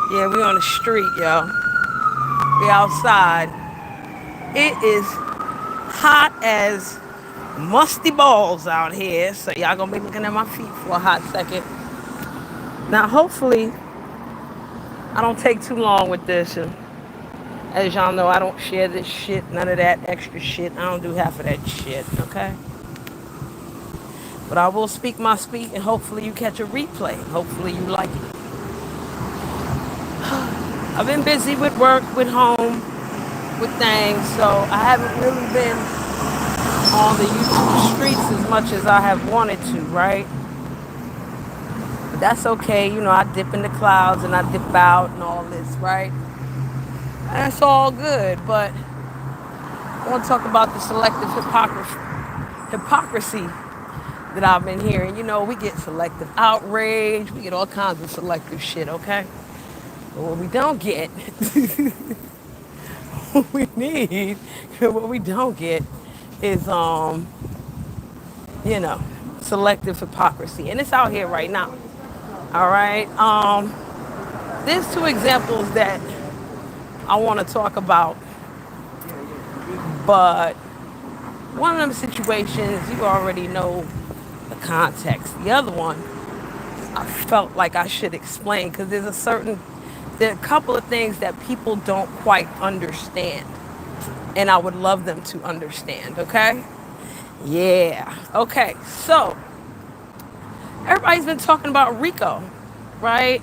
Yeah, we on the street, yo. We outside. It is hot as musty balls out here. So y'all gonna be looking at my feet for a hot second. Now, hopefully, I don't take too long with this. And as y'all know, I don't share this shit, none of that extra shit. I don't do half of that shit, okay? But I will speak my speak, and hopefully you catch a replay. Hopefully you like it. I've been busy with work, with home, with things, so I haven't really been on the YouTube streets as much as I have wanted to, right? But that's okay. You know, I dip in the clouds and I dip out and all this, right? That's all good, but I want to talk about the selective hypocrisy that I've been hearing. You know, we get selective outrage, we get all kinds of selective shit, okay? But what we don't get, what we need, what we don't get is, you know, selective hypocrisy. And it's out here right now, all right? There's two examples that I want to talk about, but one of them situations, you already know the context. The other one, I felt like I should explain because there are a couple of things that people don't quite understand, and I would love them to understand, okay? Yeah, okay, so everybody's been talking about Rico, right?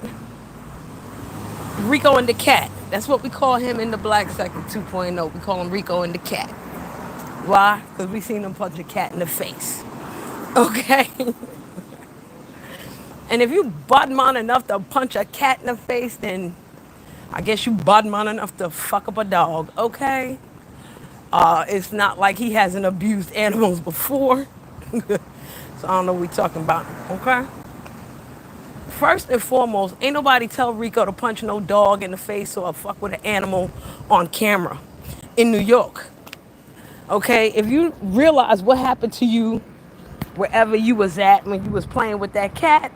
Rico and the cat. That's what we call him in the Black Sector 2.0. We call him Rico and the cat. Why? Because we seen him punch a cat in the face. Okay? And if you budman enough to punch a cat in the face, then I guess you budman enough to fuck up a dog. Okay? It's not like he hasn't abused animals before. So I don't know what we talking about. Okay? First and foremost, ain't nobody tell Rico to punch no dog in the face or fuck with an animal on camera in New York. Okay, if you realize what happened to you wherever you was at when you was playing with that cat,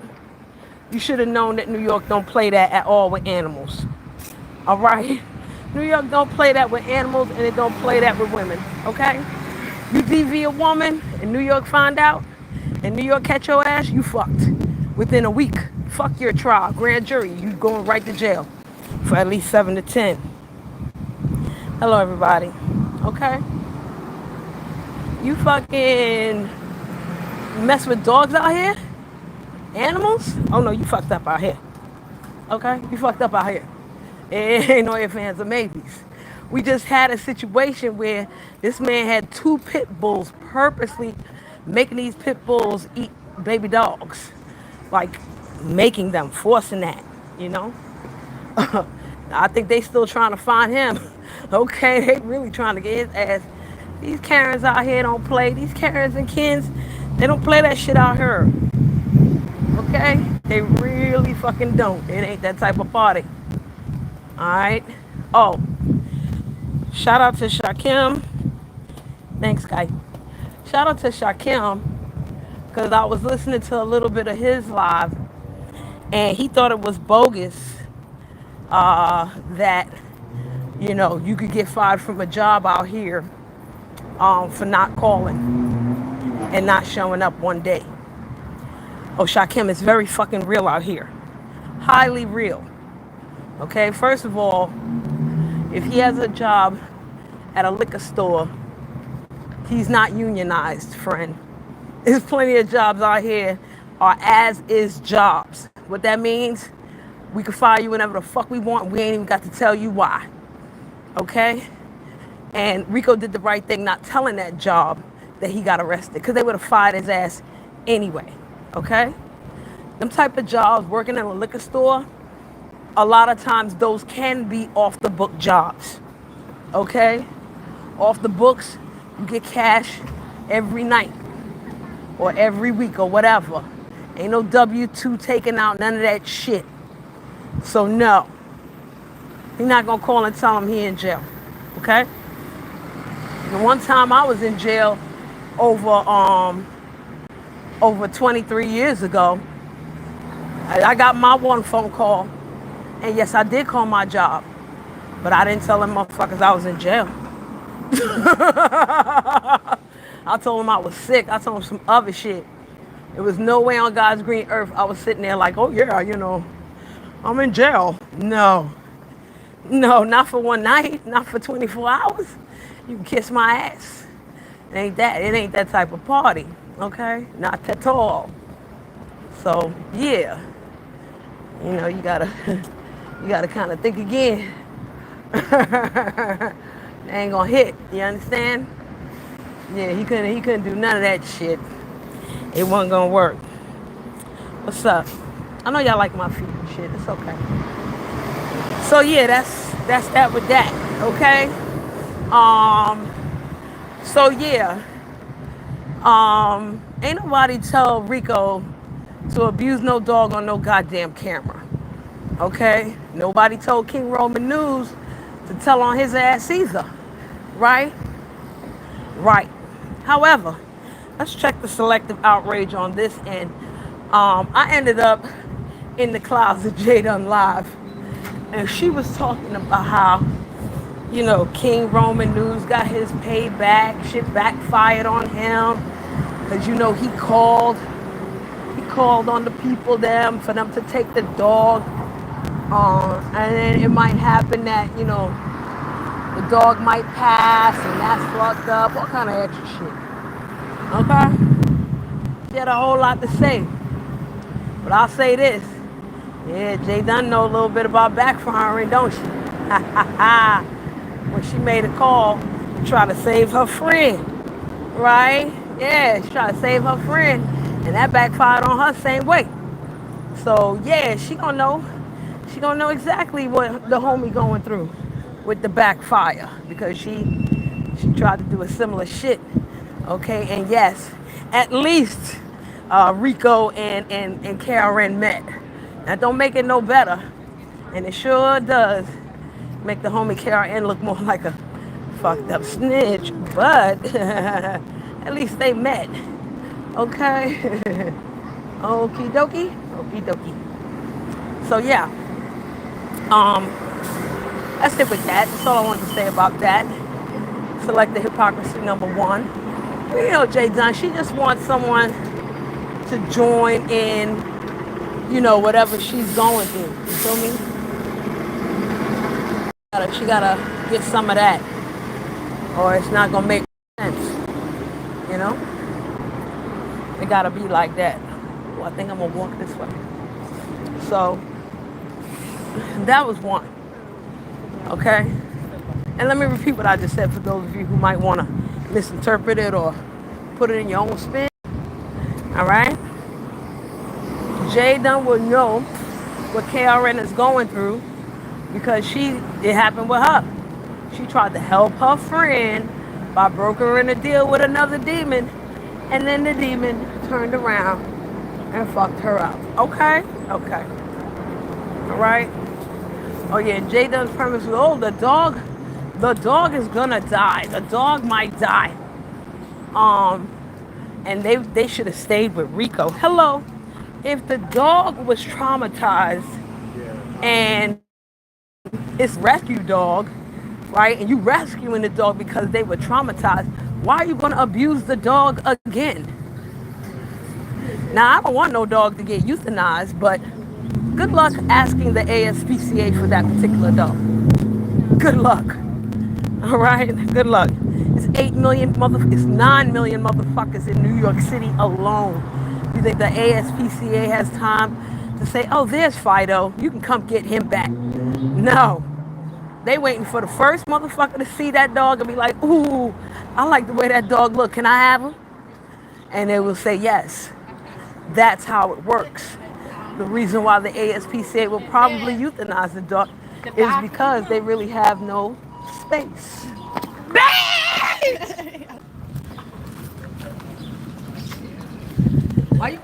you should have known that New York don't play that at all with animals. All right? New York don't play that with animals and it don't play that with women. Okay? You DV a woman and New York find out and New York catch your ass, you fucked. Within a week. Fuck your trial. Grand jury, you going right to jail for at least 7 to 10. Hello, everybody. Okay? You fucking mess with dogs out here? Animals? Oh no, you fucked up out here. Okay? You fucked up out here. It ain't no ifs, ands, or maybes. We just had a situation where this man had two pit bulls purposely making these pit bulls eat baby dogs. Like making them, forcing that, you know? I think they still trying to find him. Okay, they really trying to get his ass. These Karens out here don't play. These Karens and Kens, they don't play that shit out here. Okay? They really fucking don't. It ain't that type of party. Alright? Oh, shout out to Shakim. Thanks, guy. Shout out to Shakim, because I was listening to a little bit of his live, and he thought it was bogus that, you know, you could get fired from a job out here for not calling and not showing up one day. Oh, Shakim, is very fucking real out here. Highly real. Okay, first of all, if he has a job at a liquor store, he's not unionized, friend. There's plenty of jobs out here are as is jobs. What that means, we can fire you whenever the fuck we want. We ain't even got to tell you why. Okay? And Rico did the right thing not telling that job that he got arrested, because they would have fired his ass anyway. Okay? Them type of jobs, working in a liquor store, a lot of times those can be off the book jobs. Okay? Off the books, you get cash every night or every week or whatever. Ain't no W-2 taking out, none of that shit. So no, he's not gonna call and tell him he in jail. Okay? The one time I was in jail over 23 years ago, I got my one phone call And yes, I did call my job, but I didn't tell them motherfuckers I was in jail. I told them I was sick. I told them some other shit. There was no way on God's green earth I was sitting there like, oh yeah, I'm in jail. No, no, not for one night, not for 24 hours. You can kiss my ass. It ain't that type of party, okay? Not at all. So yeah, you gotta you gotta kind of think again. They ain't gonna hit. You understand? Yeah, he couldn't do none of that shit. It wasn't gonna work. What's up? I know y'all like my feet and shit. It's okay. So yeah, that's that with that. Okay. So yeah. Ain't nobody tell Rico to abuse no dog on no goddamn camera. Okay? Nobody told King Roman News to tell on his ass either. Right? Right. However, let's check the selective outrage on this end. I ended up in the closet, Jada Live, and she was talking about how, King Roman News got his payback, shit backfired on him, because he called on the people for them to take the dog, and then it might happen that the dog might pass, and that's fucked up, all kind of extra shit. Okay? She had a whole lot to say. But I'll say this. Yeah, Jay Dunn know a little bit about backfiring, don't she? When she made a call to try to save her friend. Right? Yeah, she tried to save her friend. And that backfired on her same way. So yeah, she gonna know. She gonna know exactly what the homie going through with the backfire. Because she tried to do a similar shit. Okay, and yes, at least Rico and Karen met. That don't make it no better. And it sure does make the homie Karen look more like a fucked up snitch. But at least they met. Okay? Okie dokie? Okie dokie. So yeah. That's it with that. That's all I wanted to say about that. Selective hypocrisy number one. Jay Dunn, she just wants someone to join in, whatever she's going through. You feel me? She gotta get some of that, or it's not gonna make sense. It gotta be like that. Well, I think I'm gonna walk this way. So that was one. Okay? And let me repeat what I just said for those of you who might want to misinterpret it or put it in your own spin. All right? Jay Dunn will know what KRN is going through because it happened with her. She tried to help her friend by brokering a deal with another demon, and then the demon turned around and fucked her up. Okay? Okay. All right? Oh yeah, Jay Dunn's premise was, the dog is gonna die. The dog might die. And they should have stayed with Rico. Hello. If the dog was traumatized and it's rescue dog, right? And you rescuing the dog because they were traumatized, why are you gonna abuse the dog again? Now I don't want no dog to get euthanized, but good luck asking the ASPCA for that particular dog. Good luck. All right, good luck. It's 9 million motherfuckers in New York City alone. You think the ASPCA has time to say, oh, there's Fido, you can come get him back? No. They waiting for the first motherfucker to see that dog and be like, ooh, I like the way that dog look. Can I have him? And they will say yes. That's how it works. The reason why the ASPCA will probably euthanize the dog is because they really have no space. Why you